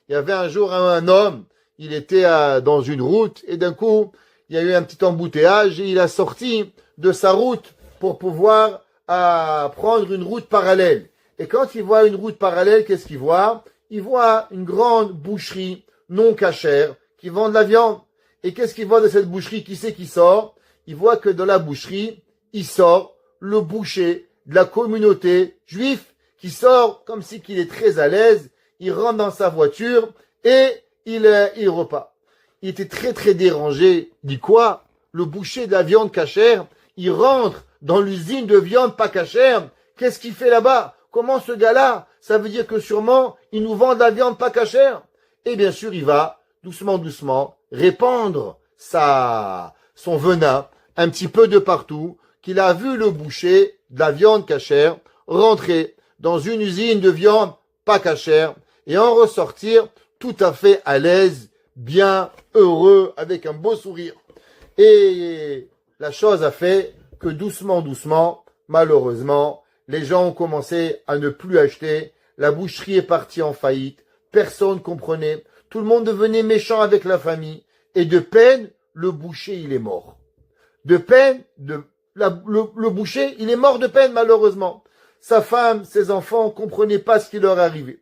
Il y avait un jour un homme, il était dans une route et d'un coup, il y a eu un petit embouteillage et il a sorti de sa route pour pouvoir prendre une route parallèle. Et quand il voit une route parallèle, qu'est-ce qu'il voit? Il voit une grande boucherie non cachère qui vend de la viande. Et qu'est-ce qu'il voit de cette boucherie? Qui c'est qui sort? Il voit que dans la boucherie, il sort le boucher de la communauté juive qui sort comme si qu'il est très à l'aise. Il rentre dans sa voiture et il repart. Il était très très dérangé. Il dit quoi? Le boucher de la viande cachère, il rentre dans l'usine de viande pas cachère. Qu'est-ce qu'il fait là-bas? Comment ce gars-là? Ça veut dire que sûrement, il nous vend de la viande pas cachère. Et bien sûr, il va, doucement, doucement, répandre son venin un petit peu de partout, qu'il a vu le boucher de la viande cachère rentrer dans une usine de viande pas cachère et en ressortir tout à fait à l'aise, bien heureux, avec un beau sourire. Et la chose a fait que doucement, doucement, malheureusement, les gens ont commencé à ne plus acheter. La boucherie est partie en faillite. Personne comprenait. Tout le monde devenait méchant avec la famille. Et de peine, le boucher, il est mort. De peine, le boucher, il est mort de peine, malheureusement. Sa femme, ses enfants comprenaient pas ce qui leur arrivait.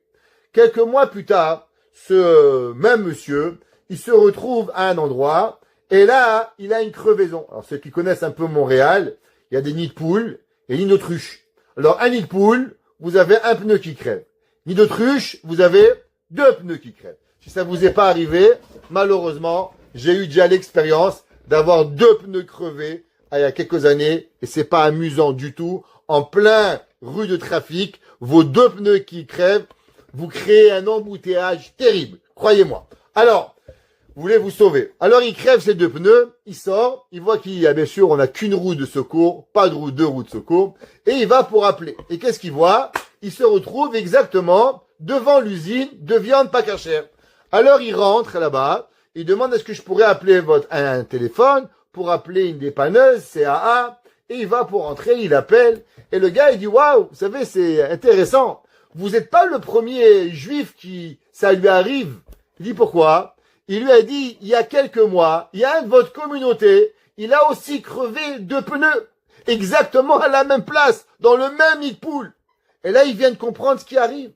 Quelques mois plus tard, ce même monsieur, il se retrouve à un endroit, et là, il a une crevaison. Alors, ceux qui connaissent un peu Montréal, il y a des nids de poules et des nids d'autruches. Alors, un nid de poule, vous avez un pneu qui crève. Nid d'autruche, vous avez 2 pneus qui crèvent. Si ça vous est pas arrivé, malheureusement, j'ai eu déjà l'expérience d'avoir 2 pneus crevés il y a quelques années, et c'est pas amusant du tout. En plein rue de trafic, vos 2 pneus qui crèvent, vous créez un embouteillage terrible. Croyez-moi. Alors, vous voulez vous sauver. Alors, il crève ses 2 pneus, il sort, il voit qu'il y a, bien sûr, on n'a qu'une roue de secours, pas de roue, 2 roues de secours, et il va pour appeler. Et qu'est-ce qu'il voit? Il se retrouve exactement devant l'usine de viande pas cachère. Alors, il rentre là-bas, il demande est-ce que je pourrais appeler un téléphone pour appeler une dépanneuse, CAA, et il va pour entrer, il appelle, et le gars, il dit, waouh, vous savez, c'est intéressant. Vous n'êtes pas le premier juif qui, ça lui arrive. Il dit pourquoi? Il lui a dit, il y a quelques mois, il y a un de votre communauté, il a aussi crevé 2 pneus, exactement à la même place, dans le même nid de poule. Et là, il vient de comprendre ce qui arrive.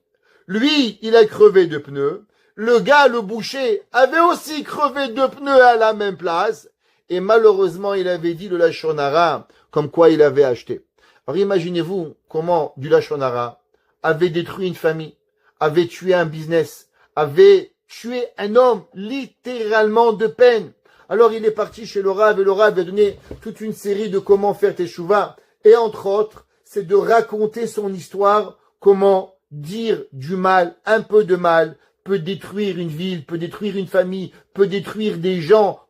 Lui, il a crevé 2 pneus. Le gars, le boucher, avait aussi crevé 2 pneus à la même place. Et malheureusement, il avait dit le lashon hara, comme quoi il avait acheté. Alors imaginez-vous comment du lashon hara avait détruit une famille, avait tué un business, avait tué un homme, littéralement de peine. Alors il est parti chez le Rav et le Rav a donné toute une série de comment faire teshuva. Et entre autres, c'est de raconter son histoire, comment dire du mal, un peu de mal, peut détruire une ville, peut détruire une famille, peut détruire des gens